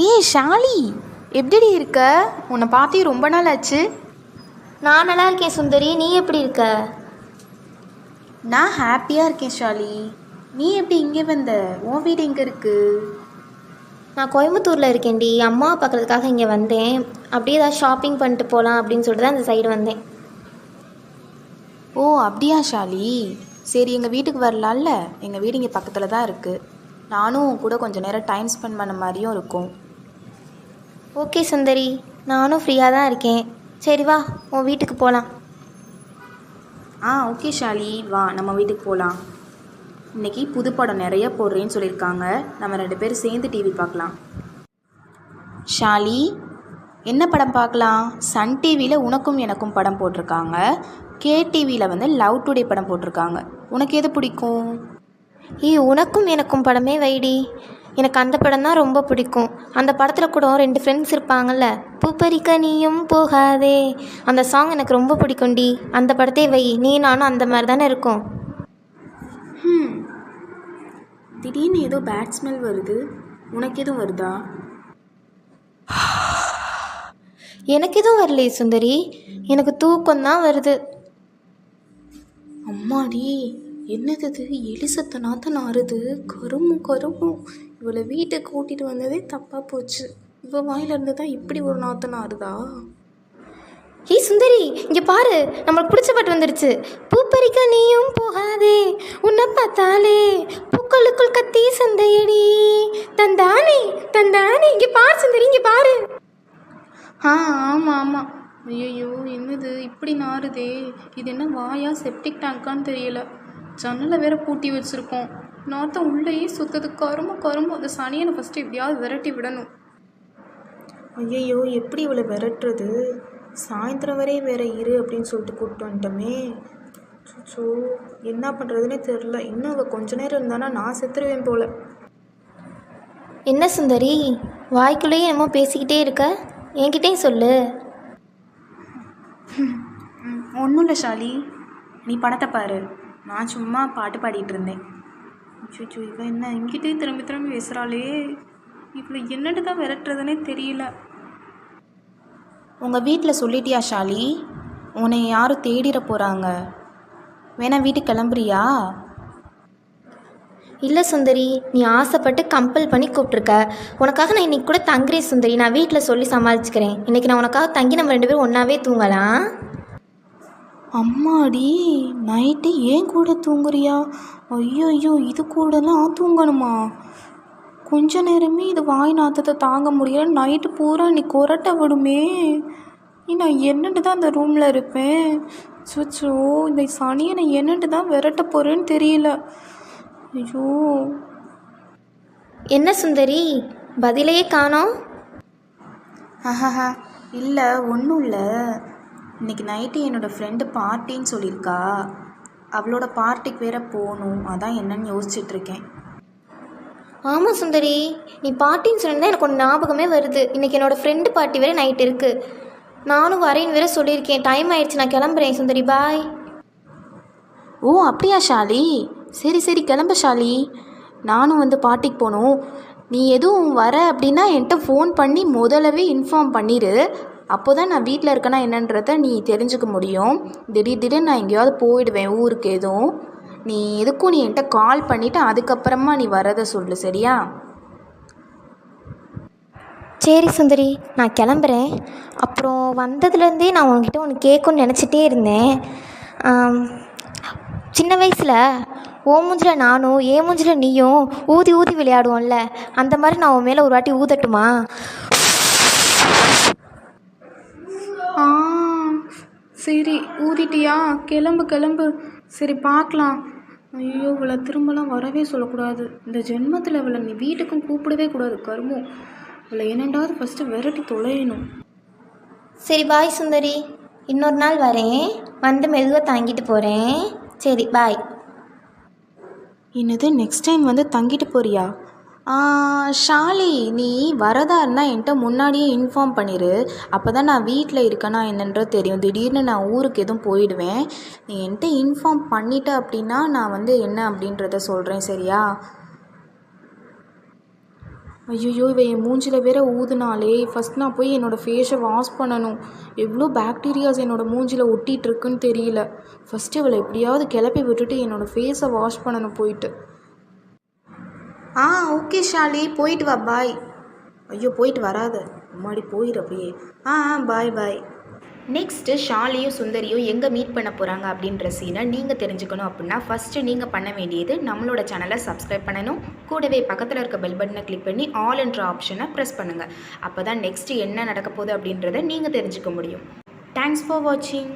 ஏய் ஷாலி, எப்படி இருக்க? உன்னை பார்த்தே ரொம்ப நாள் ஆச்சு. நான் நல்லா இருக்கேன் சுந்தரி, நீ எப்படி இருக்க? நான் ஹாப்பியாக இருக்கேன் ஷாலி. நீ எப்படி இங்கே வந்த? உன் வீடு எங்கே இருக்குது? நான் கோயம்புத்தூரில் இருக்கேன்டி. அம்மா பார்க்குறதுக்காக இங்கே வந்தேன். அப்படியே ஏதாவது ஷாப்பிங் பண்ணிட்டு போகலாம் அப்படின்னு சொல்லிட்டு தான் இந்த சைடு வந்தேன். ஓ அப்படியா ஷாலி, சரி எங்கள் வீட்டுக்கு வரலாம்ல? எங்கள் வீடு இங்கே பக்கத்தில் தான் இருக்குது. நானும் கூட கொஞ்சம் நேரம் டைம் ஸ்பெண்ட் பண்ண மாதிரியும் இருக்கும். ஓகே சுந்தரி, நானும் ஃப்ரீயாக தான் இருக்கேன். சரி வா, உன் வீட்டுக்கு போகலாம். ஓகே ஷாலி, வா நம்ம வீட்டுக்கு போகலாம். இன்றைக்கி புது படம் நிறைய போடுறேன்னு சொல்லியிருக்காங்க. நம்ம 2 பேரும் சேர்ந்து டிவி பார்க்கலாம். ஷாலி, என்ன படம் பார்க்கலாம்? சன் டிவியில் உனக்கும் எனக்கும் படம் போட்டிருக்காங்க. கேடிவியில் வந்து லவ் டுடே படம் போட்டிருக்காங்க. உனக்கு எது பிடிக்கும்? உனக்கும் எனக்கும் படமே வைடி. எனக்கு அந்த படம் தான் ரொம்ப பிடிக்கும். அந்த படத்தில் கூட 2 ஃப்ரெண்ட்ஸ் இருப்பாங்கள்ல, பூப்பறிக்க நீயும் போகாதே, அந்த சாங் எனக்கு ரொம்ப பிடிக்கும்டி. அந்த படத்தை வை, நீ நானும் அந்த மாதிரி தானே இருக்கும். திடீர்னு ஏதோ பேட் ஸ்மெல் வருது. உனக்கு எதுவும் வருதா? எனக்கு எதுவும் வரலையே சுந்தரி, எனக்கு தூக்கம்தான் வருது. அம்மாடி, என்னது இது? எலிசத்த நாத்தம் நாறுது. கருமும். இவளை வீட்டுக்கு கூட்டிகிட்டு வந்ததே தப்பாக போச்சு. இவ வாயிலிருந்து தான் இப்படி ஒரு நாத்தம் நாறுதா? சுந்தரி, இங்கே பாரு, நம்மளுக்கு பிடிச்ச பாட்டு வந்துடுச்சு. பூப்பறிக்க நீயும் போகாதே, உன்னை பார்த்தாலே பூக்களுக்குள் கத்தி சந்தையடி, தந்தானே தந்தானே. இங்கே பாரு சுந்தரி, இங்கே பாரு. ஆமாம். ஐயோ, என்னது இப்படி நாறுதே? இது என்ன வாயா செப்டிக் டேங்கான்னு தெரியல. ஜன்னலை வேற பூட்டி வச்சுருக்கோம். நாத்தம் உள்ளேயே சுத்தது. கரும்பு அந்த சனியனை ஃபஸ்ட்டு எப்படியாவது விரட்டி விடணும். ஐயோ, எப்படி இவளை விரட்டுறது? சாயந்தரம் வரை வேற இரு அப்படின்னு சொல்லிட்டு கூப்பிட்டு வந்துட்டோமே. ஸோ என்ன பண்ணுறதுனே தெரில. இன்னும் அவள் கொஞ்ச நேரம் இருந்தானா நான் செத்துருவேன் போல். என்ன சுந்தரி, வாய்க்குள்ளேயே என்னமோ பேசிக்கிட்டே இருக்க, என்கிட்டேயும் சொல்லு. ஒன்றும் இல்லை ஷாலி, நீ படத்தை பாரு. நான் சும்மா பாட்டு பாடிட்டு இருந்தேன். அச்சோ, இவன் என்ன என்கிட்டே திரும்பி பேசுகிறாளே? இவ்வளோ என்னட்டு தான் விரட்டுறதுனே தெரியல. உங்கள் வீட்டில் சொல்லிட்டியா ஷாலி? உன்னை யாரும் தேடிட போகிறாங்க. வேணா வீட்டுக்கு கிளம்புறியா? இல்லை சுந்தரி, நீ ஆசைப்பட்டு கம்பல் பண்ணி கூப்பிட்ருக்க. உனக்காக நான் இன்றைக்கி கூட தங்குறேன் சுந்தரி. நான் வீட்டில் சொல்லி சமாளிச்சுக்கிறேன். இன்றைக்கி நான் உனக்காக தங்கி நம்ம 2 பேரும் ஒன்றாவே தூங்கலாம். அம்மாடி, நைட்டு ஏன் கூட தூங்குறியா? ஐயோ, இது கூடலாம் தூங்கணுமா? கொஞ்ச நேரமே இது வாய் நாத்தத்தை தாங்க முடியல. நைட்டு பூரா நீ கொரட்டை விடுமே. நான் என்னட்டு தான் அந்த ரூமில் இருப்பேன்? சுச்சோ, இந்த சனியை நான் என்னட்டு தான் விரட்ட போகிறேன்னு தெரியல. ஐயோ, என்ன சுந்தரி, பதிலையே காணோம்? இல்லை, ஒன்றும் இல்லை. இன்றைக்கி நைட்டு என்னோடய ஃப்ரெண்டு பார்ட்டின்னு சொல்லியிருக்கா. அவளோட பார்ட்டிக்கு வேற போகணும். அதான் என்னன்னு யோசிச்சுட்ருக்கேன். ஆமாம் சுந்தரி, நீ பார்ட்டின்னு சொன்னா எனக்கு ஒன்று ஞாபகமே வருது. இன்றைக்கி என்னோடய ஃப்ரெண்டு பார்ட்டி வேறு நைட் இருக்குது. நானும் வரேன்னு வேற சொல்லியிருக்கேன். டைம் ஆயிடுச்சு, நான் கிளம்புறேன் சுந்தரி, பாய். ஓ அப்படியா ஷாலி, சரி கிளம்ப ஷாலி. நானும் வந்து பார்ட்டிக்கு போகணும். நீ எதுவும் வர அப்படின்னா என்கிட்ட ஃபோன் பண்ணி முதலவே இன்ஃபார்ம் பண்ணிடு. அப்போ தான் நான் வீட்டில் இருக்கேனா என்னன்றதை நீ தெரிஞ்சுக்க முடியும். திடீர்னு நான் எங்கேயாவது போயிடுவேன் ஊருக்கு எதுவும். நீ எதுக்கும் நீ என்கிட்ட கால் பண்ணிவிட்டு அதுக்கப்புறமா நீ வரதை சொல்லு, சரியா? சரி சுந்தரி, நான் கிளம்புறேன். அப்புறம் வந்ததுலேருந்தே நான் உன்கிட்ட ஒன்று கேட்கணும்னு நினச்சிட்டே இருந்தேன். சின்ன வயசில் ஓ மூஞ்சில் நானும் ஏ மூஞ்சில் நீயும் ஊதி விளையாடுவோம்ல, அந்த மாதிரி நான் உன் மேலே ஒரு வாட்டி ஊதட்டுமா? சரி, ஊதிட்டியா? கிளம்பு. சரி, பார்க்கலாம். ஐயோ, இவளை திரும்பலாம் வரவே சொல்லக்கூடாது. இந்த ஜென்மத்தில் இவளை நீ வீட்டுக்கும் கூப்பிடவே கூடாது. கருமம், இவளை என்னண்டாவது ஃபஸ்ட்டு விரட்டி தொலையணும். சரி பாய் சுந்தரி, இன்னொரு நாள் வரேன். வந்து மெதுவாக தங்கிட்டு போகிறேன். சரி பாய். என்னது, நெக்ஸ்ட் டைம் வந்து தங்கிட்டு போறியா? ஷாலி, நீ வரதா இருந்தால் என்கிட்ட முன்னாடியே இன்ஃபார்ம் பண்ணிடு. அப்போ தான் நான் வீட்டில் இருக்கேனா என்னன்றது தெரியும். திடீர்னு நான் ஊருக்கு எதுவும் போயிடுவேன். நீ என்கிட்ட இன்ஃபார்ம் பண்ணிட்ட அப்படின்னா நான் வந்து என்ன அப்படின்றத சொல்கிறேன், சரியா? ஐயோ இவ என் மூஞ்சில் வேற ஊதுனாலே. ஃபஸ்ட் நான் போய் என்னோடய ஃபேஸை வாஷ் பண்ணணும். எவ்வளோ பாக்டீரியாஸ் என்னோடய மூஞ்சில் ஒட்டிகிட்டு இருக்குன்னு தெரியல. ஃபஸ்ட்டு இவளை எப்படியாவது கிளப்பி விட்டுட்டு என்னோடய ஃபேஸை வாஷ் பண்ணணும் போயிட்டு. ஓகே ஷாலி, போயிட்டு வா, பாய். ஐயோ போயிட்டு வராத, முன்னாடி போயிடு அப்படியே. பாய் பாய். நெக்ஸ்ட்டு ஷாலியும் சுந்தரியும் எங்கே மீட் பண்ண போகிறாங்க அப்படின்ற சீனை நீங்கள் தெரிஞ்சுக்கணும் அப்படின்னா ஃபஸ்ட்டு நீங்கள் பண்ண வேண்டியது நம்மளோட சேனலை சப்ஸ்கிரைப் பண்ணணும். கூடவே பக்கத்தில் இருக்க பெல் பட்டனை கிளிக் பண்ணி ஆல் என்ற ஆப்ஷனை ப்ரெஸ் பண்ணுங்கள். அப்போ தான் நெக்ஸ்ட்டு என்ன நடக்க போகுது அப்படின்றத நீங்கள் தெரிஞ்சுக்க முடியும். தேங்க்ஸ் ஃபார் வாட்சிங்.